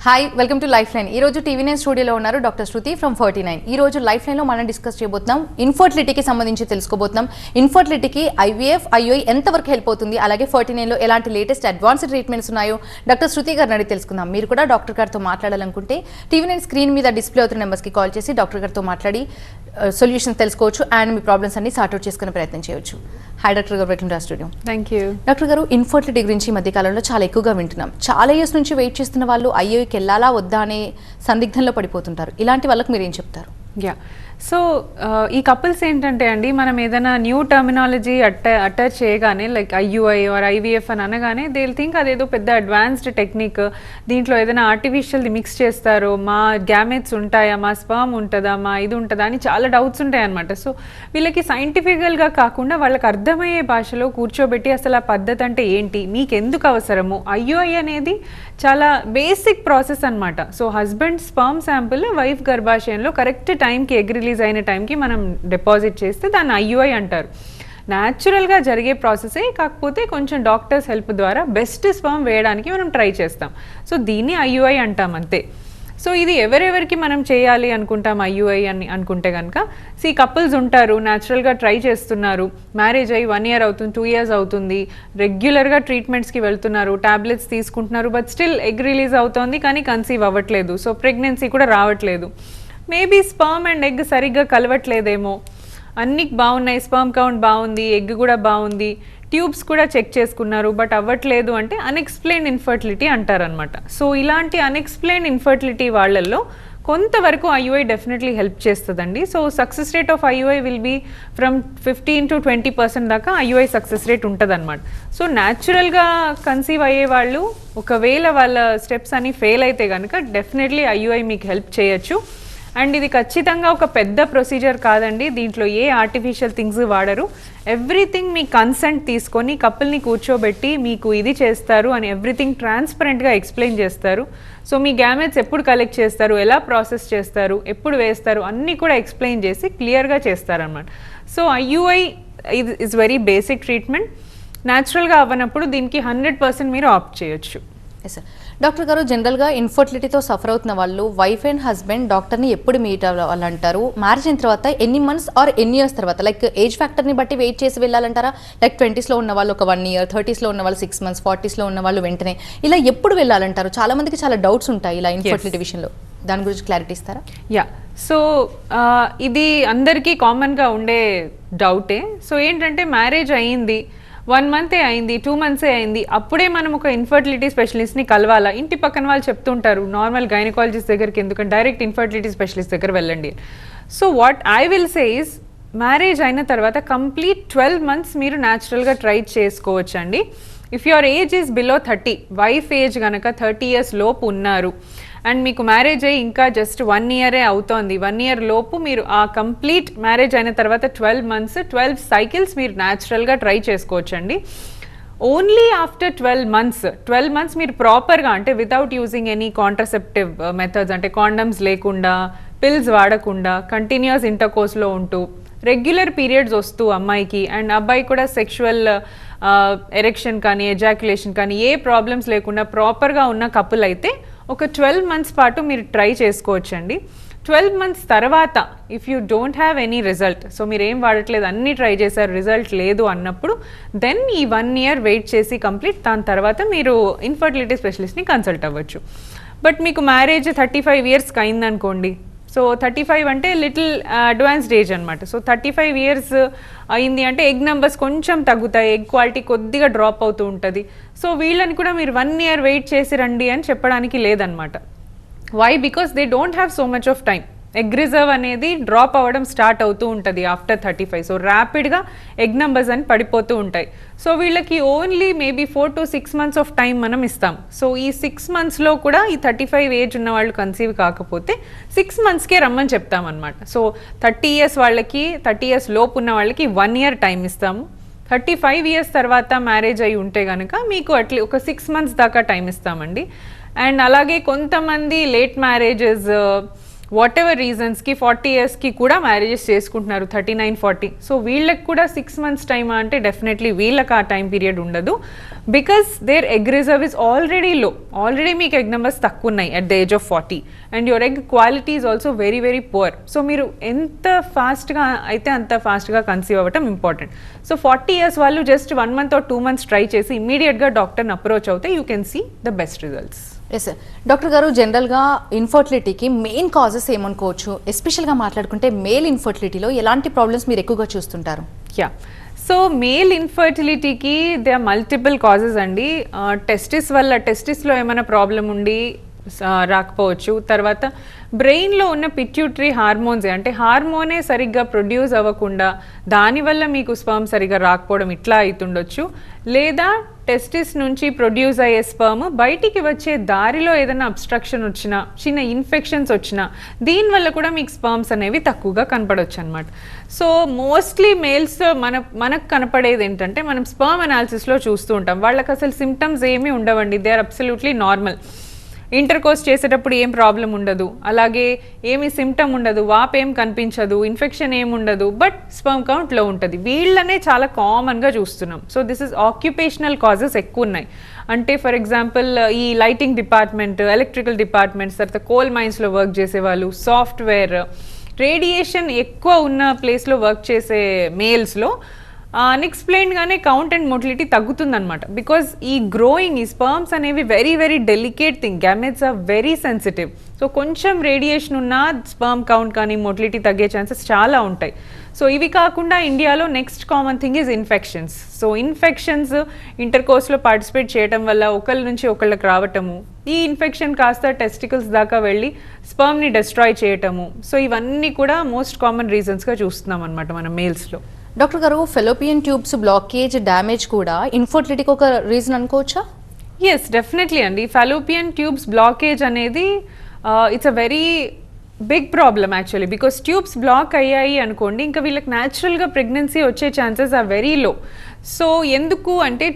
Hi welcome to life line. ఈ రోజు TV nine స్టూడియోలో ఉన్నారు డాక్టర్ శృతి ఫ్రమ్ 49. ఈ రోజు లైఫ్ లైన్లో మనం డిస్కస్ చేయబోతున్నాం ఇన్ఫర్టిలిటీకి సంబంధించి తెలుసుకోబోతున్నాం. ఇన్ఫర్టిలిటీకి ఐవీఎఫ్ ఐఓఐ ఎంతవరకు హెల్ప్ అవుతుంది, అలాగే 49లో ఎలాంటి లేటెస్ట్ అడ్వాన్స్డ్ ట్రీట్మెంట్స్ ఉన్నాయో డాక్టర్ శృతి గారిని అడిగి తెలుసుకుందాం. మీరు కూడా డాక్టర్ గారితో మాట్లాడాలనుకుంటే టీవీ నైన్ స్క్రీన్ మీద డిస్ప్లే అవుతున్న నెంబర్స్కి కాల్ చేసి డాక్టర్ గారితో మాట్లాడి సొల్యూషన్స్ తెలుసుకోవచ్చు అండ్ మీ ప్రాబ్లమ్స్ అన్ని సార్ట్అవుట్ చేసుకునే ప్రయత్నం చేయవచ్చు. హాయ్ డాక్టర్ గారు, వెల్కమ్ టు ఆ స్టూడియో. Thank you. డాక్టర్ గారు, ఇన్ఫర్టిలిటీ గురించి ఈ మధ్యకాలంలో చాలా ఎక్కువగా వింటున్నాం. చాలా ఇయర్స్ నుంచి వెయిట్ చేస్తున్న వాళ్ళు ఐఓఐకి వెళ్ళాలా వద్దా అనే సందిగ్ధంలో పడిపోతుంటారు. ఇలాంటి వాళ్ళకి మీరు ఏం చెప్తారు? సో ఈ కపుల్స్ ఏంటంటే అండి, మనం ఏదైనా న్యూ టర్మినాలజీ అటాచ్ చేయగానే లైక్ ఐయుఐ ఆర్ ఐవీఎఫ్ అని అనగానే దే విల్ థింక్ అదేదో పెద్ద అడ్వాన్స్డ్ టెక్నిక్, దీంట్లో ఏదైనా ఆర్టిఫిషియల్ది మిక్స్ చేస్తారు, మా గ్యామెట్స్ ఉంటాయా, మా స్పర్మ్ ఉంటుందా, మా ఇది ఉంటుందా అని చాలా డౌట్స్ ఉంటాయి అనమాట. సో వీళ్ళకి సైంటిఫికల్గా కాకుండా వాళ్ళకి అర్థమయ్యే భాషలో కూర్చోబెట్టి అసలు ఆ పద్ధతి అంటే ఏంటి, మీకు ఎందుకు అవసరము, ఐయుఐ అనేది చాలా బేసిక్ ప్రాసెస్ అనమాట. So husband sperm sample wife గర్భాశయంలో కరెక్ట్ టైంకి ఎగ్ రిలీజ్ అయిన టైంకి మనం డిపాజిట్ చేస్తే దాన్ని ఐయుఐ అంటారు. న్యాచురల్గా జరిగే ప్రాసెసే, కాకపోతే కొంచెం డాక్టర్స్ హెల్ప్ ద్వారా బెస్ట్ స్పర్మ్ వేయడానికి మనం ట్రై చేస్తాం. సో దీన్ని ఐయుఐ అంటాం అంతే. సో ఇది ఎవరెవరికి మనం చేయాలి అనుకుంటాం ఐయుఐ అని అనుకుంటే కనుక, కపుల్స్ ఉంటారు, న్యాచురల్గా ట్రై చేస్తున్నారు, మ్యారేజ్ అయ్యి 1 year అవుతుంది, 2 years అవుతుంది, రెగ్యులర్గా ట్రీట్మెంట్స్కి వెళ్తున్నారు, టాబ్లెట్స్ తీసుకుంటున్నారు, బట్ స్టిల్ ఎగ్ రిలీజ్ అవుతోంది కానీ కన్సీవ్ అవ్వట్లేదు, సో ప్రెగ్నెన్సీ కూడా రావట్లేదు. మేబీ స్పర్మ్ అండ్ ఎగ్ సరిగ్గా కలవట్లేదేమో, అన్నీ బాగున్నాయి, స్పర్మ్ కౌంట్ బాగుంది, ఎగ్ కూడా బాగుంది, ట్యూబ్స్ కూడా చెక్ చేసుకున్నారు, బట్ అవ్వట్లేదు అంటే అన్ఎక్స్ప్లెయిన్డ్ ఇన్ఫర్టిలిటీ అంటారనమాట. సో ఇలాంటి అన్ఎక్స్ప్లెయిన్డ్ ఇన్ఫర్టిలిటీ వాళ్ళల్లో కొంతవరకు ఐయుఐ డెఫినెట్లీ హెల్ప్ చేస్తుందండి. So success rate of IUI will be from 15 to 20% దాకా ఐయుఐ సక్సెస్ రేట్ ఉంటుంది అనమాట. సో న్యాచురల్గా కన్సీవ్ అయ్యే వాళ్ళు ఒకవేళ వాళ్ళ స్టెప్స్ అన్ని ఫెయిల్ అయితే కనుక డెఫినెట్లీ ఐయుఐ మీకు హెల్ప్ చేయొచ్చు. అండ్ ఇది ఖచ్చితంగా ఒక పెద్ద ప్రొసీజర్ కాదండి, దీంట్లో ఏ ఆర్టిఫిషియల్ థింగ్స్ వాడరు. ఎవ్రీథింగ్ మీ కన్సెంట్ తీసుకొని కపుల్ని కూర్చోబెట్టి మీకు ఇది చేస్తారు అని ఎవ్రీథింగ్ ట్రాన్స్పరెంట్గా ఎక్స్ప్లెయిన్ చేస్తారు. సో మీ గ్యామెట్స్ ఎప్పుడు కలెక్ట్ చేస్తారు, ఎలా ప్రాసెస్ చేస్తారు, ఎప్పుడు వేస్తారు అన్నీ కూడా ఎక్స్ప్లెయిన్ చేసి క్లియర్గా చేస్తారనమాట. So IUI is very basic treatment. న్యాచురల్గా అవ్వనప్పుడు దీనికి 100% మీరు ఆప్ట్ చేయొచ్చు. Yes sir. డాక్టర్ గారు, జనరల్గా ఇన్ఫర్టిలిటీతో సఫర్ అవుతున్న వాళ్ళు వైఫ్ అండ్ హస్బెండ్ డాక్టర్ని ఎప్పుడు మీట్ అవ్వాలంటారు? మ్యారేజ్ అయిన తర్వాత ఎన్ని మంత్స్ ఆర్ ఎన్ని ఇయర్స్ తర్వాత, లైక్ ఏజ్ ఫ్యాక్టర్ని బట్టి వెయిట్ చేసి వెళ్ళాలంటారా? లైక్ 20sలో ఉన్న వాళ్ళు ఒక 1 year, 30sలో ఉన్న వాళ్ళు 6 months, 40sలో ఉన్న వాళ్ళు వెంటనే, ఇలా ఎప్పుడు వెళ్ళాలంటారు? చాలా మందికి చాలా డౌట్స్ ఉంటాయి ఇలా ఇన్ఫర్టిలిటీ విషయంలో, దాని గురించి క్లారిటీ ఇస్తారా? సో ఇది అందరికీ కామన్గా ఉండే డౌటే. సో ఏంటంటే మ్యారేజ్ అయ్యింది, 1 month అయింది, 2 months అయింది, అప్పుడే మనం ఒక ఇన్ఫర్టిలిటీ స్పెషలిస్ట్ని కలవాలా? ఇంటి పక్కన వాళ్ళు చెప్తుంటారు నార్మల్ గైనకాలజిస్ట్ దగ్గరికి ఎందుకంటే డైరెక్ట్ ఇన్ఫర్టిలిటీ స్పెషలిస్ట్ దగ్గర వెళ్ళండి. So what I will say is, marriage అయిన తర్వాత కంప్లీట్ 12 months మీరు న్యాచురల్గా ట్రై చేసుకోవచ్చు అండి. If your age is below 30, wife age కనుక 30 years లోపు ఉన్నారు అండ్ మీకు మ్యారేజ్ అయ్యి ఇంకా జస్ట్ 1 year అవుతోంది, 1 year లోపు మీరు ఆ కంప్లీట్ మ్యారేజ్ అయిన తర్వాత 12 months 12 cycles మీరు న్యాచురల్గా ట్రై చేసుకోవచ్చండి. ఓన్లీ ఆఫ్టర్ 12 months మీరు ప్రాపర్గా అంటే without using any contraceptive methods, అంటే కాండమ్స్ లేకుండా, పిల్స్ వాడకుండా, కంటిన్యూస్ ఇంటర్కోర్స్లో ఉంటూ, రెగ్యులర్ పీరియడ్స్ వస్తూ అమ్మాయికి అండ్ అబ్బాయి కూడా సెక్షువల్ ఎరెక్షన్ కానీ ఎజాక్యులేషన్ కానీ ఏ ప్రాబ్లమ్స్ లేకుండా ప్రాపర్గా ఉన్న కపుల్ అయితే ఒక 12 months పాటు మీరు ట్రై చేసుకోవచ్చండి. 12 months తర్వాత if you don't have any result, so మీరు ఏం వాడట్లేదు, అన్నీ ట్రై చేశారు, రిజల్ట్ లేదు అన్నప్పుడు దెన్ ఈ 1 year వెయిట్ చేసి కంప్లీట్, దాని తర్వాత మీరు ఇన్ఫర్టిలిటీ స్పెషలిస్ట్ని కన్సల్ట్ అవ్వచ్చు. బట్ మీకు మ్యారేజ్ 35 yearsకి అయిందనుకోండి, సో 35 అంటే లిటిల్ అడ్వాన్స్డ్ ఏజ్ అనమాట. సో 35 years అయింది అంటే ఎగ్ నెంబర్స్ కొంచెం తగ్గుతాయి, ఎగ్ క్వాలిటీ కొద్దిగా డ్రాప్ అవుతూ ఉంటుంది. సో వీళ్ళని కూడా మీరు 1 year వెయిట్ చేసి రండి అని చెప్పడానికి లేదనమాట. Why? Because they don't have so much of time. Egg reserve అనేది డ్రాప్ అవ్వడం స్టార్ట్ అవుతూ ఉంటుంది ఆఫ్టర్ 35. సో ర్యాపిడ్గా ఎగ్ నెంబర్స్ అని పడిపోతూ ఉంటాయి. సో వీళ్ళకి only maybe 4 to 6 months of time మనం ఇస్తాం. సో ఈ 6 monthsలో కూడా ఈ 35 ఏజ్ ఉన్న వాళ్ళు కన్సీవ్ కాకపోతే 6 monthsకే రమ్మని చెప్తామన్నమాట. సో 30 years వాళ్ళకి, 30 years లోపు ఉన్న వాళ్ళకి 1 year టైం ఇస్తాము. 35 years తర్వాత మ్యారేజ్ అయి ఉంటే కనుక మీకు ఒక 6 months దాకా టైం ఇస్తామండి. అండ్ అలాగే కొంతమంది లేట్ మ్యారేజెస్ వాట్ ఎవర్ రీజన్స్కి 40 yearsకి కూడా మ్యారేజెస్ చేసుకుంటున్నారు 39-40. సో వీళ్ళకి కూడా 6 months టైం అంటే డెఫినెట్లీ వీళ్ళకి ఆ టైం పీరియడ్ ఉండదు, because there egg reserve is already low. Already మీకు ఎగ్ నెంబర్స్ తక్కువ ఉన్నాయి at the age of 40 and your egg quality is also very very poor. So మీరు ఎంత ఫాస్ట్గా అయితే అంత ఫాస్ట్గా కన్సీవ్ అవ్వటం ఇంపార్టెంట్. సో 40 years వాళ్ళు just 1 month or 2 months try చేసి ఇమీడియట్గా డాక్టర్ని అప్రోచ్ అవుతే you can see the best results. Yes sir. Doctor గారు, జనరల్గా ఇన్ఫర్టిలిటీకి మెయిన్ కాజెస్ ఏమనుకోవచ్చు? ఎస్పెషల్గా మాట్లాడుకుంటే మేల్ ఇన్ఫర్టిలిటీలో ఎలాంటి ప్రాబ్లమ్స్ మీరు ఎక్కువగా చూస్తుంటారు? యా, సో మేల్ ఇన్ఫర్టిలిటీకి దే ఆర్ మల్టిపుల్ కాజెస్ అండి. టెస్టిస్లో ఏమైనా ప్రాబ్లం ఉండి రాకపోవచ్చు. తర్వాత బ్రెయిన్లో ఉన్న పిట్యూటరీ హార్మోన్స్ అంటే హార్మోనే సరిగ్గా ప్రొడ్యూస్ అవ్వకుండా దానివల్ల మీకు స్పర్మ్ సరిగ్గా రాకపోవడం ఇట్లా అవుతుండొచ్చు. లేదా టెస్టిస్ నుంచి ప్రొడ్యూస్ అయ్యే స్పర్మ్ బయటికి వచ్చే దారిలో ఏదైనా అబ్స్ట్రక్షన్ వచ్చినా, చిన్న ఇన్ఫెక్షన్స్ వచ్చినా దీనివల్ల కూడా మీకు స్పర్మ్స్ అనేవి తక్కువగా కనపడవచ్చు అనమాట. సో మోస్ట్లీ మేల్స్ మనకు కనపడేది ఏంటంటే మనం స్పర్మ్ అనాలిసిస్లో చూస్తూ ఉంటాం. వాళ్ళకి అసలు సిమ్టమ్స్ ఏమీ ఉండవండి, they are absolutely normal. Intercourse చేసేటప్పుడు ఏం ప్రాబ్లం ఉండదు, అలాగే ఏమి సిమ్టమ్ ఉండదు, వాప్ ఏం కనిపించదు, ఇన్ఫెక్షన్ ఏం ఉండదు, బట్ స్పర్మ్ కౌంట్ లో ఉంటుంది. వీళ్ళనే చాలా కామన్గా చూస్తున్నాం. So this is occupational causes ఎక్కువ ఉన్నాయి. అంటే ఫర్ ఎగ్జాంపుల్ ఈ లైటింగ్ డిపార్ట్మెంట్, ఎలక్ట్రికల్ డిపార్ట్మెంట్స్, తర్వాత కోల్ మైన్స్లో వర్క్ చేసేవాళ్ళు, సాఫ్ట్వేర్, రేడియేషన్ ఎక్కువ ఉన్న ప్లేస్లో వర్క్ చేసే మేల్స్లో అన్ఎక్స్ప్లెయిన్గానే కౌంట్ అండ్ మొటిలిటీ తగ్గుతుందన్నమాట. బికాజ్ ఈ గ్రోయింగ్, ఈ స్పర్మ్స్ అనేవి very very delicate thing, gametes are very sensitive. So కొంచెం రేడియేషన్ ఉన్నా స్పర్మ్ కౌంట్ కానీ మొటిలిటీ తగ్గే ఛాన్సెస్ చాలా ఉంటాయి. సో ఇవి కాకుండా ఇండియాలో next common thing is infections. So infections ఇంటర్కోర్స్లో పార్టిసిపేట్ చేయడం వల్ల ఒకళ్ళ నుంచి ఒకళ్ళకి రావటము, ఈ ఇన్ఫెక్షన్ కాస్త టెస్టికల్స్ దాకా వెళ్ళి స్పర్మ్ని డిస్ట్రాయ్ చేయటము. సో ఇవన్నీ కూడా మోస్ట్ కామన్ రీజన్స్గా చూస్తున్నాం అనమాట మన మేల్స్లో. డాక్టర్ గారు, ఫెలోపియన్ ట్యూబ్స్ బ్లాకేజ్, డ్యామేజ్ కూడా ఇన్ఫర్టిలిటీకి ఒక రీజన్ అనుకోవచ్చా? ఎస్, డెఫినెట్లీ అండి. ఫెలోపియన్ ట్యూబ్స్ బ్లాకేజ్ అనేది it's a very big problem actually. Because tubes block అయ్యాయి అనుకోండి, ఇంకా వీళ్ళకి న్యాచురల్గా ప్రెగ్నెన్సీ వచ్చే chances are very low. So ఎందుకు అంటే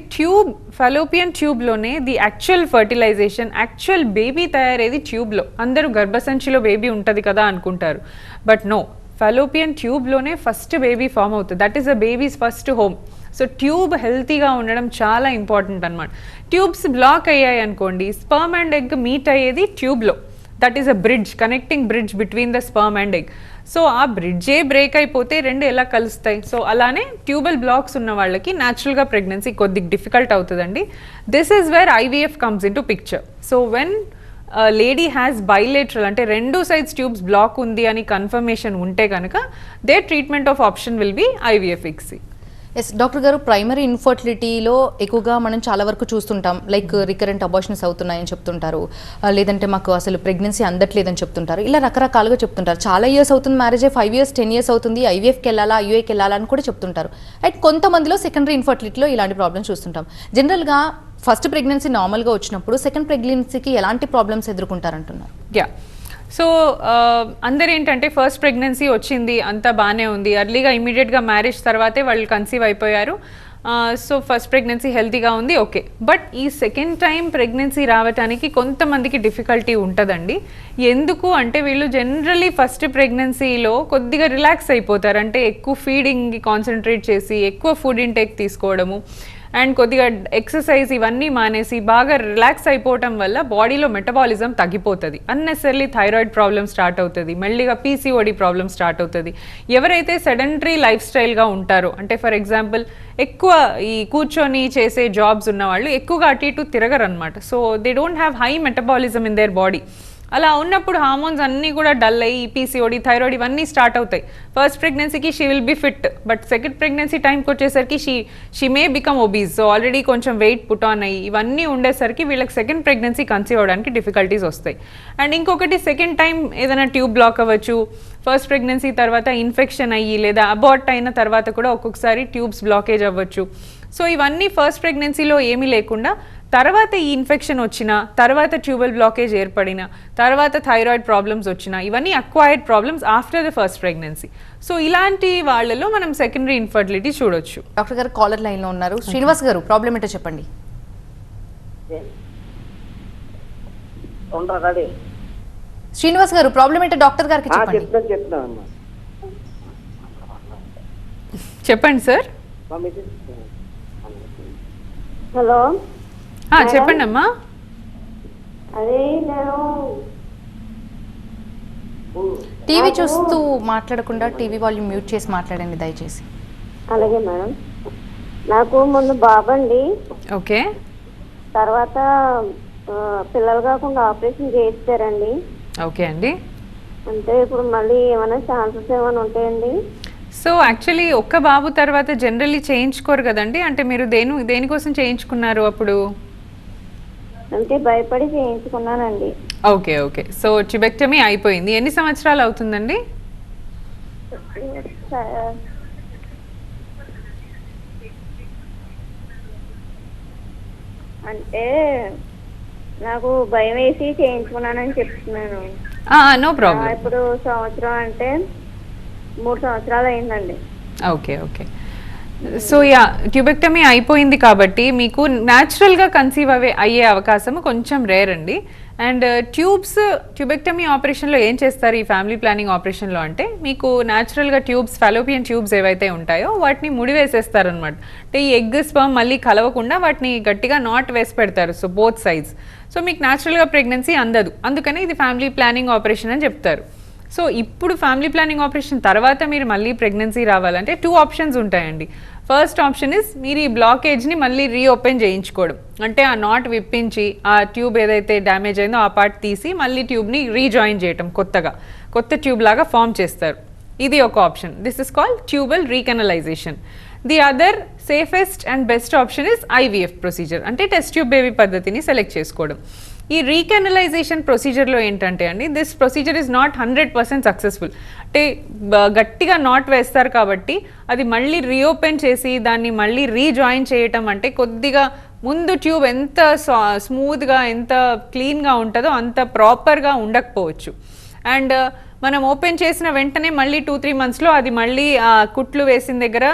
ఫెలోపియన్ ట్యూబ్లోనే the actual fertilization, actual baby తయారయ్యేది ట్యూబ్లో. అందరూ గర్భసంచిలో బేబీ ఉంటుంది కదా అనుకుంటారు, బట్ నో, ఫెలోపియన్ ట్యూబ్లోనే ఫస్ట్ బేబీ ఫామ్ అవుతుంది. That is a babies first home. So tube హెల్తీగా ఉండడం చాలా ఇంపార్టెంట్ అనమాట. ట్యూబ్స్ బ్లాక్ అయ్యాయి అనుకోండి, స్పర్మ్ అండ్ ఎగ్ మీట్ అయ్యేది ట్యూబ్లో. That is a bridge, connecting bridge between the sperm and egg. So ఆ బ్రిడ్జే బ్రేక్ అయిపోతే రెండు ఎలా కలుస్తాయి? సో అలానే ట్యూబల్ బ్లాక్స్ ఉన్న వాళ్ళకి న్యాచురల్గా ప్రెగ్నెన్సీ కొద్దిగా డిఫికల్ట్ అవుతుందండి. This is where IVF comes in to picture. So when lady has bilateral అంటే రెండు సైడ్స్ ట్యూబ్స్ బ్లాక్ ఉంది అని కన్ఫర్మేషన్ ఉంటే కనుక there treatment of option will be IVF ICSI. Yes doctor గారు, ప్రైమరీ ఇన్ఫర్టిలిటీలో ఎక్కువగా మనం చాలా వరకు చూస్తుంటాం, లైక్ రికరెంట్ అబార్షన్స్ అవుతున్నాయని చెప్తుంటారు, లేదంటే మాకు అసలు ప్రెగ్నెన్సీ అందట్లేదని చెప్తుంటారు. ఇలా రకరకాలుగా చెప్తుంటారు. చాలా ఇయర్స్ అవుతుంది మ్యారేజ్, 5 years 10 years అవుతుంది, IVFకి వెళ్ళాలా, IUIకి వెళ్ళాలా అని కూడా చెప్తుంటారు. అండ్ కొంతమందిలో సెకండరీ ఇన్ఫర్టిలిటీలో ఇలాంటి ప్రాబ్లమ్స్ చూస్తుంటాం. జనరల్గా ఫస్ట్ ప్రెగ్నెన్సీ నార్మల్గా వచ్చినప్పుడు సెకండ్ ప్రెగ్నెన్సీకి ఎలాంటి ప్రాబ్లమ్స్ ఎదుర్కొంటారంటున్నారు? యా, సో అందరు ఏంటంటే ఫస్ట్ ప్రెగ్నెన్సీ వచ్చింది, అంతా బాగానే ఉంది, అర్లీగా ఇమీడియట్గా మ్యారేజ్ తర్వాతే వాళ్ళు కన్సీవ్ అయిపోయారు, సో ఫస్ట్ ప్రెగ్నెన్సీ హెల్తీగా ఉంది, ఓకే. బట్ ఈ సెకండ్ టైం ప్రెగ్నెన్సీ రావడానికి కొంతమందికి డిఫికల్టీ ఉంటుందండి. ఎందుకు అంటే వీళ్ళు జనరలీ ఫస్ట్ ప్రెగ్నెన్సీలో కొద్దిగా రిలాక్స్ అయిపోతారు. అంటే ఎక్కువ ఫీడింగ్కి కాన్సన్ట్రేట్ చేసి ఎక్కువ ఫుడ్ ఇంటేక్ తీసుకోవడము అండ్ కొద్దిగా ఎక్సర్సైజ్ ఇవన్నీ మానేసి బాగా రిలాక్స్ అయిపోవటం వల్ల బాడీలో మెటబాలిజం తగ్గిపోతుంది. అన్నెసరీ థైరాయిడ్ ప్రాబ్లమ్ స్టార్ట్ అవుతుంది, మెల్లిగా PCOD ప్రాబ్లమ్ స్టార్ట్ అవుతుంది. ఎవరైతే సెడెంటరీ లైఫ్ స్టైల్గా ఉంటారో, అంటే ఫర్ ఎగ్జాంపుల్ ఎక్కువ ఈ కూర్చొని చేసే జాబ్స్ ఉన్న వాళ్ళు ఎక్కువగా అటు ఇటు తిరగరు అనమాట. So they don't have high metabolism in their body. అలా ఉన్నప్పుడు హార్మోన్స్ అన్నీ కూడా డల్ అయ్యి PCOD, థైరాయిడ్ ఇవన్నీ స్టార్ట్ అవుతాయి. ఫస్ట్ ప్రెగ్నెన్సీకి she will be fit, but second pregnancy టైంకి వచ్చేసరికి she may become obese. So already కొంచెం వెయిట్ పుట్ ఆన్ అయ్యి ఇవన్నీ ఉండేసరికి వీళ్ళకి సెకండ్ ప్రెగ్నెన్సీ కన్సీవ్ అవ్వడానికి డిఫికల్టీస్ వస్తాయి. అండ్ ఇంకొకటి సెకండ్ టైం ఏదైనా ట్యూబ్ బ్లాక్ అవ్వచ్చు, ఫస్ట్ ప్రెగ్నెన్సీ తర్వాత ఇన్ఫెక్షన్ అయ్యి లేదా అబార్ట్ అయిన తర్వాత కూడా ఒక్కొక్కసారి ట్యూబ్స్ బ్లాకేజ్ అవ్వచ్చు. సో ఇవన్నీ ఫస్ట్ ప్రెగ్నెన్సీలో ఏమీ లేకుండా తర్వాత ఈ ఇన్ఫెక్షన్ వచ్చినా, తర్వాత ట్యూబల్ బ్లాకేజ్ ఏర్పడిన, తర్వాత థైరాయిడ్ ప్రాబ్లమ్స్ వచ్చినా, ఇవన్నీ acquired problems after the first pregnancy. So ఇలాంటి వాళ్ళలో మనం సెకండరీ ఇన్ఫర్టిలిటీ చూడొచ్చు. డాక్టర్ గారు కాలర్ లైన్లో ఉన్నారు. శ్రీనివాస్ గారు, ప్రాబ్లం ఏంటో చెప్పండి. శ్రీనివాస్ గారు ప్రాబ్లం ఏంటో డాక్టర్ గారికి చెప్పండి. చెప్తానమ్మా. చెప్పండి సార్. హలో చెప్పండి అమ్మా. అదే నేను టీవీ చూస్తూ మాట్లాడకుండా టీవీ వాల్యూమ్ మ్యూట్ చేసి మాట్లాడండి దయచేసి. అలాగే మేడం. నాకు మొన్న బాబండి, ఓకే. తర్వాత పిల్లలు కాకుండా ఆపరేషన్ చేయిస్తారండి. ఓకే అండి. అంటే ఇప్పుడు మళ్ళీ ఏమైనా ఛాన్సెస్ ఏమైనా ఉంటాయండి? సో యాక్చువల్లీ ఒక్క బాబు తర్వాత జనరల్లీ చేయించుకోరు కదండి. అంటే మీరు దేనికోసం చేయించుకున్నారు అప్పుడు? అంటే భయపడి చేయించుకున్నానండి. Okay okay. సో ట్యూబెక్టమీ అయిపోయింది. ఎన్ని సంవత్సరాలు అవుతుందండి? అంటే నాకు భయం వేసి చేయించుకున్నానని చెప్తున్నాను. No problem. ఇప్పుడు సంవత్సరం అంటే 3 సంవత్సరాలు అయిందండి. Okay okay. సో ట్యూబెక్టమీ అయిపోయింది కాబట్టి మీకు న్యాచురల్గా కన్సీవ్ అయ్యే అవకాశం కొంచెం రేర్ అండి. అండ్ ట్యూబెక్టమీ ఆపరేషన్లో ఏం చేస్తారు ఈ ఫ్యామిలీ ప్లానింగ్ ఆపరేషన్లో అంటే మీకు న్యాచురల్గా ఫాలోపియన్ ట్యూబ్స్ ఏవైతే ఉంటాయో వాటిని ముడివేసేస్తారనమాట. అంటే ఈ ఎగ్ స్పర్మ్ మళ్ళీ కలవకుండా వాటిని గట్టిగా నాట్ వేసి పెడతారు. So both sides. సో మీకు న్యాచురల్గా ప్రెగ్నెన్సీ అందదు. అందుకని ఇది ఫ్యామిలీ ప్లానింగ్ ఆపరేషన్ అని చెప్తారు. సో ఇప్పుడు ఫ్యామిలీ ప్లానింగ్ ఆపరేషన్ తర్వాత మీరు మళ్ళీ ప్రెగ్నెన్సీ రావాలంటే 2 ఆప్షన్స్ ఉంటాయండి. ఫస్ట్ ఆప్షన్ ఇస్ మీరు ఈ బ్లాకేజ్ని మళ్ళీ రీఓపెన్ చేయించుకోవడం. అంటే ఆ నాట్ విప్పించి ఆ ట్యూబ్ ఏదైతే డ్యామేజ్ అయిందో ఆ పార్ట్ తీసి మళ్ళీ ట్యూబ్ని రీజాయిన్ చేయటం, కొత్త ట్యూబ్ లాగా ఫామ్ చేస్తారు. ఇది ఒక option. This is called tubal recanalisation. The other safest and best option is IVF procedure. అంటే టెస్ట్ ట్యూబ్ బేబీ పద్ధతిని సెలెక్ట్ చేసుకోవడం. ఈ రీకెనలైజేషన్ ప్రొసీజర్లో ఏంటంటే అండి, this procedure is not 100% successful. అంటే గట్టిగా నాట్ వేస్తారు కాబట్టి అది మళ్ళీ రీఓపెన్ చేసి దాన్ని మళ్ళీ రీజాయిన్ చేయటం అంటే కొద్దిగా ముందు ట్యూబ్ ఎంత స్మూత్గా ఎంత క్లీన్గా ఉంటుందో అంత ప్రాపర్గా ఉండకపోవచ్చు. అండ్ మనం ఓపెన్ చేసిన వెంటనే మళ్ళీ 2-3 మంత్స్లో అది మళ్ళీ కుట్లు వేసిన దగ్గర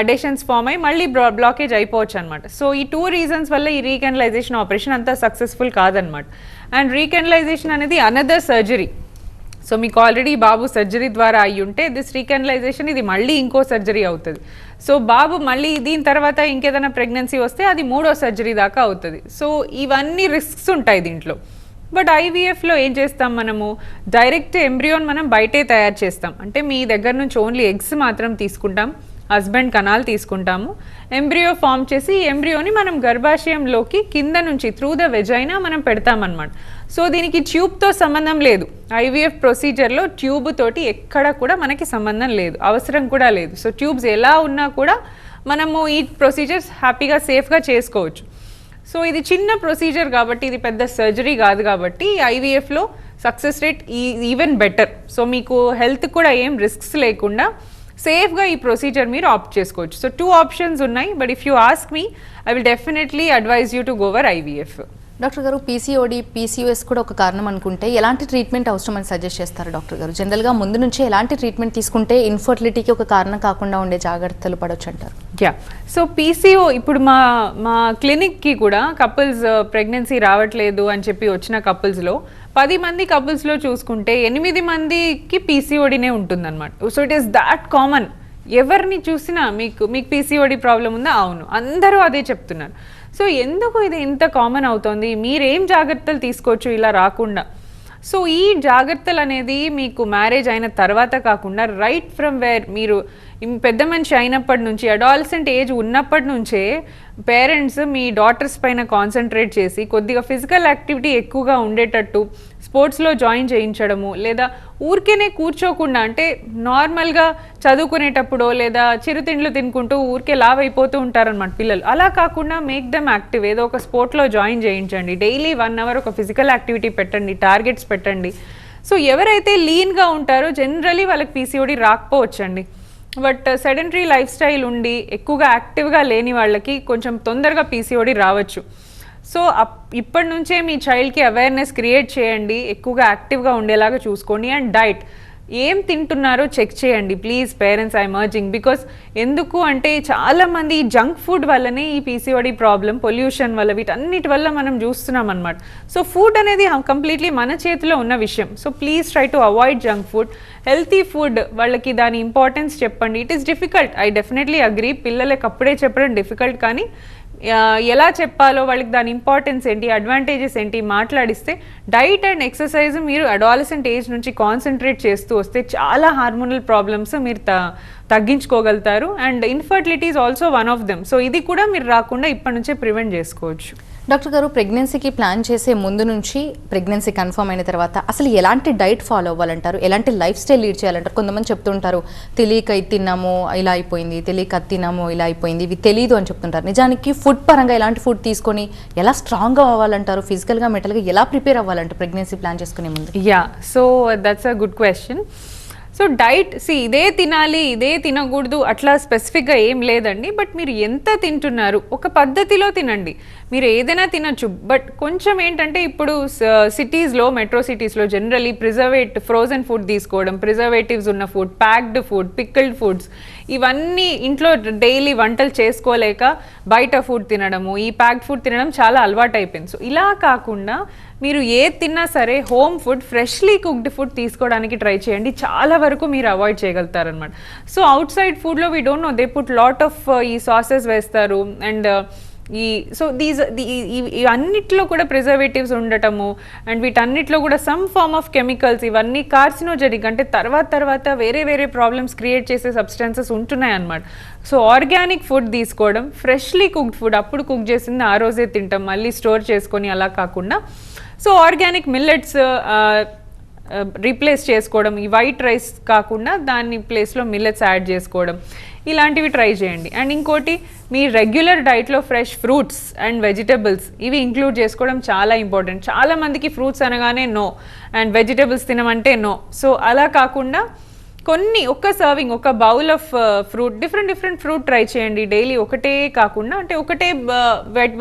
డెషన్స్ ఫామ్ అయ్యి మళ్ళీ బ్లాకేజ్ అయిపోవచ్చు అనమాట. సో ఈ 2 రీజన్స్ వల్ల ఈ రీకెనలైజేషన్ ఆపరేషన్ అంతా సక్సెస్ఫుల్ కాదనమాట. అండ్ రీకెనలైజేషన్ అనేది అనదర్ సర్జరీ. సో మీకు ఆల్రెడీ బాబు సర్జరీ ద్వారా అయ్యి ఉంటే దిస్ రీకెనలైజేషన్ ఇది మళ్ళీ ఇంకో సర్జరీ అవుతుంది. సో బాబు మళ్ళీ దీని తర్వాత ఇంకేదైనా ప్రెగ్నెన్సీ వస్తే అది 3వ సర్జరీ దాకా అవుతుంది. సో ఇవన్నీ రిస్క్స్ ఉంటాయి దీంట్లో. బట్ ఐవీఎఫ్లో ఏం చేస్తాం, మనము డైరెక్ట్ ఎంబ్రియోన్ మనం బయటే తయారు చేస్తాం. అంటే మీ దగ్గర నుంచి ఓన్లీ ఎగ్స్ మాత్రం తీసుకుంటాం, హస్బెండ్ కణాలు తీసుకుంటాము, ఎంబ్రియో ఫామ్ చేసి ఈ ఎంబ్రియోని మనం గర్భాశయంలోకి కింద నుంచి త్రూ ద వెజైనా మనం పెడతామన్నమాట. సో దీనికి ట్యూబ్తో సంబంధం లేదు. ఐవీఎఫ్ ప్రొసీజర్లో ట్యూబ్ తోటి ఎక్కడ కూడా మనకి సంబంధం లేదు, అవసరం కూడా లేదు. సో ట్యూబ్స్ ఎలా ఉన్నా కూడా మనము ఈ ప్రొసీజర్స్ హ్యాపీగా సేఫ్గా చేసుకోవచ్చు. సో ఇది చిన్న ప్రొసీజర్ కాబట్టి, ఇది పెద్ద సర్జరీ కాదు కాబట్టి ఐవీఎఫ్లో success rate even better. So మీకు హెల్త్ కూడా ఏం రిస్క్స్ లేకుండా సేఫ్గా ఈ ప్రొసీజర్ మీరు ఆప్ట్ చేసుకోవచ్చు. సో 2 ఆప్షన్స్ ఉన్నాయి. But if you ask me, I will definitely advise you to go over IVF. Doctor గారు, పీసీఓడి, పీసీఓఎస్ కూడా ఒక కారణం అనుకుంటే ఎలాంటి ట్రీట్మెంట్ అవసరం అని సజెస్ట్ చేస్తారు డాక్టర్ గారు? జనరల్గా ముందు నుంచే ఎలాంటి ట్రీట్మెంట్ తీసుకుంటే ఇన్ఫర్టిలిటీకి ఒక కారణం కాకుండా ఉండే జాగ్రత్తలు పడవచ్చు అంటారు? సో పీసీఓ ఇప్పుడు మా క్లినిక్కి కూడా కపుల్స్ ప్రెగ్నెన్సీ రావట్లేదు అని చెప్పి వచ్చిన కపుల్స్లో 10 మంది కపుల్స్లో చూసుకుంటే 8 మందికి పీసీఓడినే ఉంటుందన్నమాట. So it is that common. ఎవరిని చూసినా మీకు పీసీఓడి ప్రాబ్లం ఉందా? అవును, అందరూ అదే చెప్తున్నారు. సో ఎందుకు ఇది ఇంత కామన్ అవుతుంది? మీరేం జాగ్రత్తలు తీసుకోవచ్చు ఇలా రాకుండా? సో ఈ జాగ్రత్తలు అనేది మీకు మ్యారేజ్ అయిన తర్వాత కాకుండా రైట్ ఫ్రమ్ వేర్ మీరు పెద్ద మనిషి అయినప్పటి నుంచి, అడాలసెంట్ ఏజ్ ఉన్నప్పటి నుంచే పేరెంట్స్ మీ డాటర్స్ పైన కాన్సన్ట్రేట్ చేసి కొద్దిగా ఫిజికల్ యాక్టివిటీ ఎక్కువగా ఉండేటట్టు స్పోర్ట్స్లో జాయిన్ చేయించడము, లేదా ఊరికేనే కూర్చోకుండా అంటే నార్మల్గా చదువుకునేటప్పుడో లేదా చిరుతిండ్లు తినుకుంటూ ఊరికే లావ్ అయిపోతూ ఉంటారనమాట పిల్లలు. అలా కాకుండా మేక్ దెమ్ యాక్టివ్. ఏదో ఒక స్పోర్ట్లో జాయిన్ చేయించండి, డైలీ 1 అవర్ ఒక ఫిజికల్ యాక్టివిటీ పెట్టండి, టార్గెట్స్ పెట్టండి. సో ఎవరైతే లీన్గా ఉంటారో జనరలీ వాళ్ళకి పీసీఓడి రాకపోవచ్చండి. బట్ సెడెంటరీ లైఫ్ స్టైల్ ఉండి ఎక్కువగా యాక్టివ్గా లేని వాళ్ళకి కొంచెం తొందరగా పీసీఓడి రావచ్చు. సో ఇప్పటి నుంచే మీ చైల్డ్కి అవేర్నెస్ క్రియేట్ చేయండి, ఎక్కువగా యాక్టివ్గా ఉండేలాగా చూసుకోండి. అండ్ డైట్, ఏం తింటున్నారో చెక్ చేయండి please parents. I'm urging because ఎందుకు అంటే చాలామంది జంక్ ఫుడ్ వల్లనే ఈ పీసీఓడి ప్రాబ్లం, పొల్యూషన్ వల్ల, వీటన్నిటి వల్ల మనం చూస్తున్నాం అనమాట. సో ఫుడ్ అనేది కంప్లీట్లీ మన చేతిలో ఉన్న విషయం. So please try to avoid junk food. Healthy food వాళ్ళకి దాని ఇంపార్టెన్స్ చెప్పండి. It is difficult, I definitely agree. పిల్లలకి అప్పుడే చెప్పడం డిఫికల్ట్, కానీ ఎలా చెప్పాలో వాళ్ళకి దాని ఇంపార్టెన్స్ ఏంటి, అడ్వాంటేజెస్ ఏంటి మాట్లాడిస్తే, డైట్ అండ్ ఎక్సర్సైజ్ మీరు అడాలసెంట్ ఏజ్ నుంచి కాన్సన్ట్రేట్ చేస్తూ వస్తే చాలా హార్మోనల్ ప్రాబ్లమ్స్ మీరు తగ్గించుకోగలుగుతారు. And infertility is also one of them. So ఇది కూడా మీరు రాకుండా ఇప్పటి నుంచే ప్రివెంట్ చేసుకోవచ్చు. డాక్టర్ గారు, ప్రెగ్నెన్సీకి ప్లాన్ చేసే ముందు నుంచి ప్రెగ్నెన్సీ కన్ఫర్మ్ అయిన తర్వాత అసలు ఎలాంటి డైట్ ఫాలో అవ్వాలంటారు, ఎలాంటి లైఫ్ స్టైల్ లీడ్ చేయాలంటారు? కొంతమంది చెప్తుంటారు తెలియక ఇది తిన్నాము ఇలా అయిపోయింది, తెలియక అది తిన్నాము ఇలా అయిపోయింది, ఇవి తెలియదు అని చెప్తుంటారు. నిజానికి ఫుడ్ పరంగా ఎలాంటి ఫుడ్ తీసుకొని ఎలా స్ట్రాంగ్గా అవ్వాలంటారు, ఫిజికల్గా మెంటల్గా ఎలా ప్రిపేర్ అవ్వాలంటారు ప్రెగ్నెన్సీ ప్లాన్ చేసుకునే ముందు? Yeah, so that's a good question. So diet ఇదే తినాలి ఇదే తినకూడదు అట్లా స్పెసిఫిక్గా ఏం లేదండి. బట్ మీరు ఎంత తింటున్నారు, ఒక పద్ధతిలో తినండి. మీరు ఏదైనా తినచ్చు, బట్ కొంచెం ఏంటంటే ఇప్పుడు సిటీస్లో, మెట్రో సిటీస్లో జనరలీ ఫ్రోజన్ ఫుడ్ తీసుకోవడం, ప్రిజర్వేటివ్స్ ఉన్న ఫుడ్, ప్యాక్డ్ ఫుడ్, పిక్కిల్డ్ ఫుడ్స్, ఇవన్నీ ఇంట్లో డైలీ వంటలు చేసుకోలేక బయట ఫుడ్ తినడము, ఈ ప్యాక్డ్ ఫుడ్ తినడం చాలా అలవాటు అయిపోయింది. సో ఇలా కాకుండా మీరు ఏది తిన్నా సరే home food, freshly cooked food తీసుకోవడానికి ట్రై చేయండి. చాలా వరకు మీరు అవాయిడ్ చేయగలుగుతారనమాట. సో అవుట్ సైడ్ ఫుడ్లో we don't know, they put lot of ఈ సాసెస్ వేస్తారు. అండ్ ఇవన్నిట్లో కూడా ప్రిజర్వేటివ్స్ ఉండటము, అండ్ వీటన్నిటిలో కూడా సమ్ ఫార్మ్ ఆఫ్ కెమికల్స్, ఇవన్నీ కార్సినోజెనిక్, అంటే తర్వాత వేరే ప్రాబ్లమ్స్ క్రియేట్ చేసే సబ్స్టెన్సెస్ ఉంటున్నాయి అన్నమాట. సో ఆర్గానిక్ ఫుడ్ తీసుకోవడం, ఫ్రెష్లీ కుక్డ్ ఫుడ్, అప్పుడు కుక్ చేసింది ఆ రోజే తింటాం, మళ్ళీ స్టోర్ చేసుకొని అలా కాకుండా. సో ఆర్గానిక్ మిల్లెట్స్ రీప్లేస్ చేసుకోవడం, ఈ వైట్ రైస్ కాకుండా దాని ప్లేస్లో మిల్లెట్స్ యాడ్ చేసుకోవడం, ఇలాంటివి ట్రై చేయండి. అండ్ ఇంకోటి, మీ రెగ్యులర్ డైట్లో ఫ్రెష్ ఫ్రూట్స్ అండ్ వెజిటబుల్స్ ఇవి ఇంక్లూడ్ చేసుకోవడం చాలా ఇంపార్టెంట్. చాలామందికి ఫ్రూట్స్ అనగానే నో, అండ్ వెజిటబుల్స్ తినమంటే నో. సో అలా కాకుండా ఒక సర్వింగ్, ఒక bowl of fruit, different fruit try చేయండి డైలీ. ఒకటే కాకుండా, అంటే ఒకటే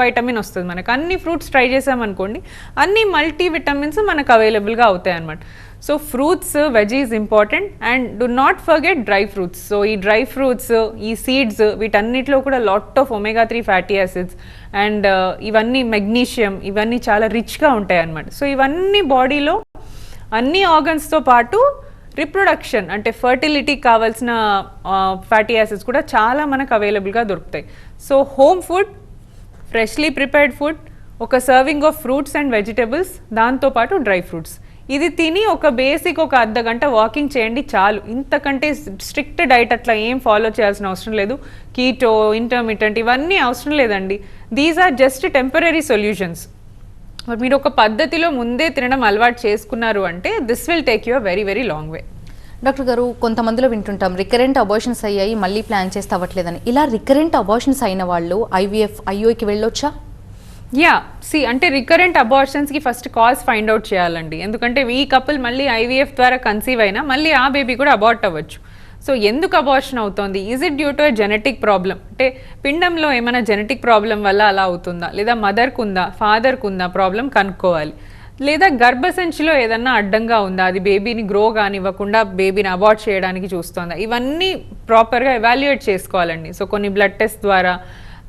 వైటమిన్ వస్తుంది మనకు. అన్ని ఫ్రూట్స్ ట్రై చేసామనుకోండి, అన్ని మల్టీ విటమిన్స్ మనకు అవైలబుల్గా అవుతాయి అన్నమాట. So fruits, veggies important. And do not forget dry fruits. So ఈ డ్రై ఫ్రూట్స్, ఈ సీడ్స్, వీటన్నిటిలో కూడా lot of omega-3 fatty acids and ఇవన్నీ మెగ్నీషియం, ఇవన్నీ చాలా రిచ్గా ఉంటాయి అన్నమాట. సో ఇవన్నీ బాడీలో అన్ని ఆర్గన్స్తో పాటు రిప్రొడక్షన్ అంటే ఫర్టిలిటీకి కావాల్సిన ఫ్యాటీ యాసిడ్స్ కూడా చాలా మనకు అవైలబుల్గా దొరుకుతాయి. So home food, freshly prepared food, ఒక serving of fruits and vegetables, దాంతోపాటు డ్రై ఫ్రూట్స్, ఇది తిని ఒక అర్ధ గంట వాకింగ్ చేయండి చాలు. ఇంతకంటే స్ట్రిక్ట్ డైట్ అట్లా ఏం ఫాలో చేయాల్సిన అవసరం లేదు. కీటో, ఇంటర్మిటెంట్, ఇవన్నీ అవసరం లేదండి. These are just temporary solutions. But మీరు ఒక పద్ధతిలో ముందే తినడం అలవాటు చేసుకున్నారు అంటే this will take you a very long way. Doctor గారు, కొంతమందిలో వింటుంటాం రికరెంట్ అబార్షన్స్ అయ్యాయి, మళ్ళీ ప్లాన్ చేస్తే అవ్వట్లేదని. ఇలా రికరెంట్ అబార్షన్స్ అయిన వాళ్ళు IVF, IUIకి వెళ్ళొచ్చా? యా, అంటే రికరెంట్ అబార్షన్స్కి ఫస్ట్ కాజ్ ఫైండ్ అవుట్ చేయాలండి. ఎందుకంటే ఈ కపుల్ మళ్ళీ IVF ద్వారా కన్సీవ్ అయినా మళ్ళీ ఆ బేబీ కూడా అబార్ట్ అవ్వచ్చు. సో ఎందుకు అబార్షన్ అవుతుంది? Is it due to genetic problem, అంటే పిండంలో ఏమైనా జెనెటిక్ ప్రాబ్లం వల్ల అలా అవుతుందా, లేదా మదర్కు ఉందా, ఫాదర్కు ఉందా ప్రాబ్లం కనుక్కోవాలి. లేదా గర్భసంచిలో ఏదన్నా అడ్డంగా ఉందా, అది బేబీని గ్రో కానివ్వకుండా బేబీని అబార్ట్ చేయడానికి చూస్తుందా, ఇవన్నీ ప్రాపర్గా ఎవాల్యుయేట్ చేసుకోవాలండి. సో కొన్ని బ్లడ్ టెస్ట్ ద్వారా,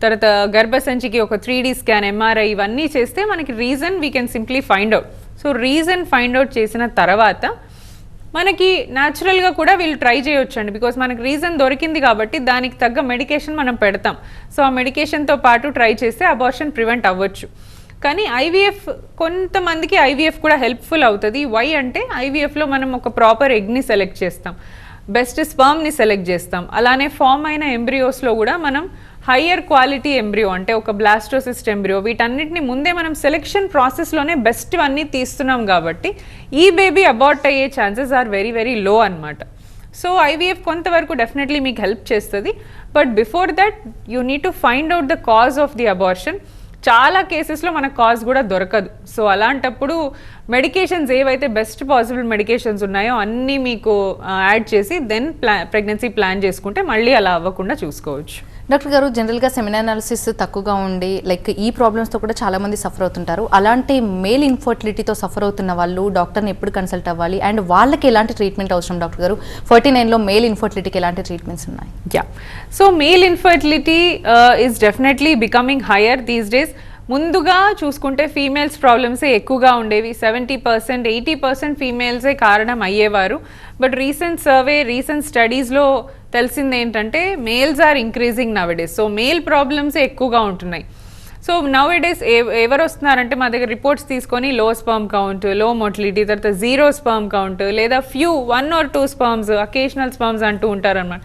తర్వాత గర్భసంచికి ఒక 3D స్కాన్, MRI, ఇవన్నీ చేస్తే మనకి reason we can simply find out. So reason find out చేసిన తర్వాత మనకి న్యాచురల్గా కూడా వీళ్ళు ట్రై చేయొచ్చు అండి. బికాస్ మనకి రీజన్ దొరికింది కాబట్టి దానికి తగ్గ మెడికేషన్ మనం పెడతాం. సో ఆ మెడికేషన్తో పాటు ట్రై చేస్తే అబార్షన్ ప్రివెంట్ అవ్వచ్చు. కానీ IVF, కొంతమందికి IVF కూడా హెల్ప్ఫుల్ అవుతుంది. వై అంటే IVFలో మనం ఒక ప్రాపర్ ఎగ్ని సెలెక్ట్ చేస్తాం, బెస్ట్ స్పర్మ్ని సెలెక్ట్ చేస్తాం. అలానే ఫామ్ అయిన ఎంబ్రియోస్లో కూడా మనం హయ్యర్ క్వాలిటీ ఎంబ్రియో, అంటే ఒక బ్లాస్టోసిస్ట్ ఎంబ్రియో, వీటన్నిటిని ముందే మనం సెలెక్షన్ ప్రాసెస్లోనే బెస్ట్ అన్నీ తీస్తున్నాం కాబట్టి ఈ బేబీ అబార్ట్ అయ్యే ఛాన్సెస్ ఆర్ వెరీ లో అన్నమాట. సో IVF కొంతవరకు డెఫినెట్లీ మీకు హెల్ప్ చేస్తుంది. But before that you need to find out the cause of the abortion. చాలా కేసెస్లో మనకు కాజ్ కూడా దొరకదు. సో అలాంటప్పుడు మెడికేషన్స్ ఏవైతే బెస్ట్ పాసిబుల్ మెడికేషన్స్ ఉన్నాయో అన్నీ మీకు యాడ్ చేసి దెన్ ప్రెగ్నెన్సీ ప్లాన్ చేసుకుంటే మళ్ళీ అలా అవ్వకుండా చూసుకోవచ్చు. డాక్టర్ గారు, జనరల్గా సెమిన్ అనాలిసిస్ తక్కువగా ఉండి లైక్ ఈ ప్రాబ్లమ్స్తో కూడా చాలామంది సఫర్ అవుతుంటారు. అలాంటి మేల్ ఇన్ఫర్టిలిటీతో సఫర్ అవుతున్న వాళ్ళు డాక్టర్ని ఎప్పుడు కన్సల్ట్ అవ్వాలి అండ్ వాళ్ళకి ఎలాంటి ట్రీట్మెంట్ అవసరం డాక్టర్ గారు? 49లో మేల్ ఇన్ఫర్టిలిటీకి ఎలాంటి ట్రీట్మెంట్స్ ఉన్నాయి? So male infertility is definitely becoming higher these days. ముందుగా చూసుకుంటే ఫీమేల్స్ ప్రాబ్లమ్సే ఎక్కువగా ఉండేవి. 70%, 80% ఫీమేల్సే కారణం అయ్యేవారు. బట్ రీసెంట్ సర్వే, రీసెంట్ స్టడీస్లో తెలిసింది ఏంటంటే males are increasing nowadays. So male ప్రాబ్లమ్సే ఎక్కువగా ఉంటున్నాయి. సో నవడేస్ ఎవరు వస్తున్నారంటే మా దగ్గర రిపోర్ట్స్ తీసుకొని లో స్పర్మ్ కౌంట్, లో మోటిలిటీ, తర్వాత 0 స్పర్మ్ కౌంట్, లేదా 1 or 2 స్పర్మ్స్, అకేషనల్ స్పర్మ్స్ అంటూ ఉంటారన్నమాట.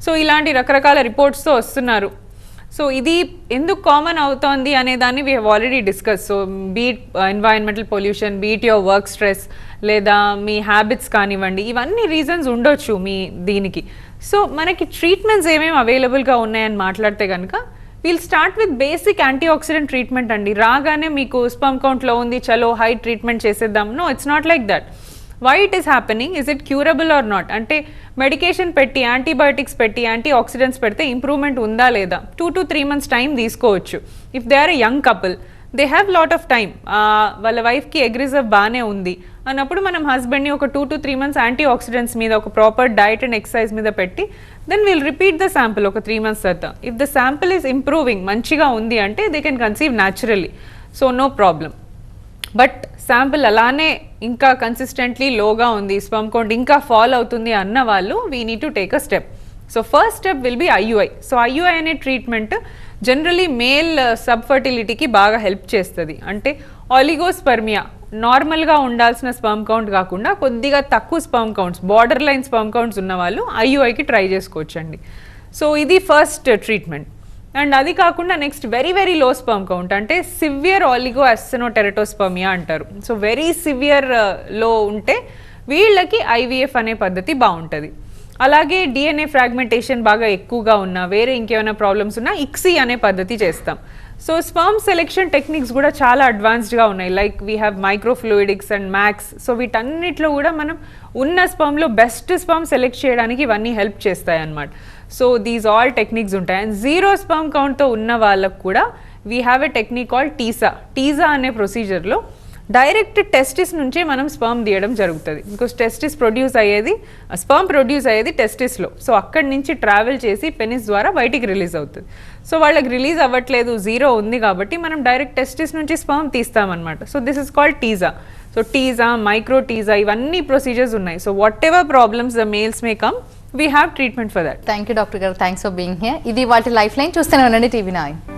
సో ఇలాంటి రకరకాల రిపోర్ట్స్తో వస్తున్నారు. సో ఇది ఎందుకు కామన్ అవుతోంది అనే దాన్ని we have already discuss. So beat environmental pollution, beat your work stress, లేదా మీ హ్యాబిట్స్ కానివ్వండి, ఇవన్నీ రీజన్స్ ఉండొచ్చు మీ దీనికి. సో మనకి ట్రీట్మెంట్స్ ఏమేమి అవైలబుల్గా ఉన్నాయని మాట్లాడితే కనుక we'll start with basic anti oxidant treatment అండి. రాగానే మీకు స్పర్మ్ కౌంట్లో ఉంది, చలో హై ట్రీట్మెంట్ చేసేద్దాం. No, it's not like that. Why it is happening, is it curable or not? అంటే మెడికేషన్ పెట్టి, యాంటీబయాటిక్స్ పెట్టి, యాంటీ ఆక్సిడెంట్స్ పెడితే ఇంప్రూవ్మెంట్ ఉందా లేదా? 2 to 3 months టైం తీసుకోవచ్చు. If they are a young couple, they have lot of time, వాళ్ళ వైఫ్కి egg reserve బాగానే ఉంది అన్నప్పుడు మనం హస్బెండ్ని ఒక 2 to 3 months యాంటీ ఆక్సిడెంట్స్ మీద, ఒక ప్రాపర్ డైట్ అండ్ ఎక్సర్సైజ్ మీద పెట్టి then will repeat the sample ఒక 3 months తర్వాత. If the sample is improving, మంచిగా ఉంది అంటే they can conceive naturally. So no problem. But sample అలానే ఇంకా కన్సిస్టెంట్లీ లోగా ఉంది, స్పర్మ్ కౌంట్ ఇంకా ఫాల్ అవుతుంది అన్న వాళ్ళు we need to take a step. So first step will be IUI. So IUI అనే ట్రీట్మెంట్ జనరలీ మేల్ సబ్ఫర్టిలిటీకి బాగా హెల్ప్ చేస్తుంది. అంటే ఆలిగోస్పర్మియా, నార్మల్గా ఉండాల్సిన స్పర్మ్ కౌంట్ కాకుండా కొద్దిగా తక్కువ sperm counts, border line sperm counts ఉన్న వాళ్ళు IUIకి ట్రై చేసుకోవచ్చండి. సో ఇది ఫస్ట్ ట్రీట్మెంట్. అండ్ అది కాకుండా next very very low sperm count, అంటే సివియర్ ఆలిగో అస్సెనోటెరటోస్పర్మియా అంటారు. సో వెరీ సివియర్ లో ఉంటే వీళ్ళకి IVF అనే పద్ధతి బాగుంటుంది. అలాగే DNA ఫ్రాగ్మెంటేషన్ బాగా ఎక్కువగా ఉన్నా, వేరే ఇంకేమైనా ప్రాబ్లమ్స్ ఉన్నా ICSI అనే పద్ధతి చేస్తాం. సో స్పర్మ్ సెలెక్షన్ టెక్నిక్స్ కూడా చాలా అడ్వాన్స్డ్గా ఉన్నాయి. Like we have microfluidics and max. So వీటన్నిటిలో కూడా మనం ఉన్న స్పర్మ్లో బెస్ట్ స్పర్మ్ సెలెక్ట్ చేయడానికి ఇవన్నీ హెల్ప్ చేస్తాయి అన్నమాట. సో దీస్ ఆల్ టెక్నిక్స్ ఉంటాయి. అండ్ 0 స్పర్మ్ కౌంట్తో ఉన్న వాళ్ళకు కూడా we have a technique call TESA అనే ప్రొసీజర్లో డైరెక్ట్ టెస్టిస్ నుంచే మనం స్పర్మ్ తీయడం జరుగుతుంది. బికాస్ టెస్టిస్ ప్రొడ్యూస్ అయ్యేది, స్పర్మ్ ప్రొడ్యూస్ అయ్యేది టెస్టిస్లో. సో అక్కడి నుంచి ట్రావెల్ చేసి పెనిస్ ద్వారా బయటికి రిలీజ్ అవుతుంది. సో వాళ్ళకి రిలీజ్ అవ్వట్లేదు, 0 ఉంది కాబట్టి మనం డైరెక్ట్ టెస్టిస్ నుంచి స్పర్మ్ తీస్తామన్నమాట. So this is called TESA. So TESA, micro TESA, ఇవన్నీ ప్రొసీజర్స్ ఉన్నాయి. So whatever problems the males may come, we have treatment for that. Thank you, Dr. Garu. Thanks for being here. ఇది వాటి life line. చూస్తూనే ఉండండి TV9.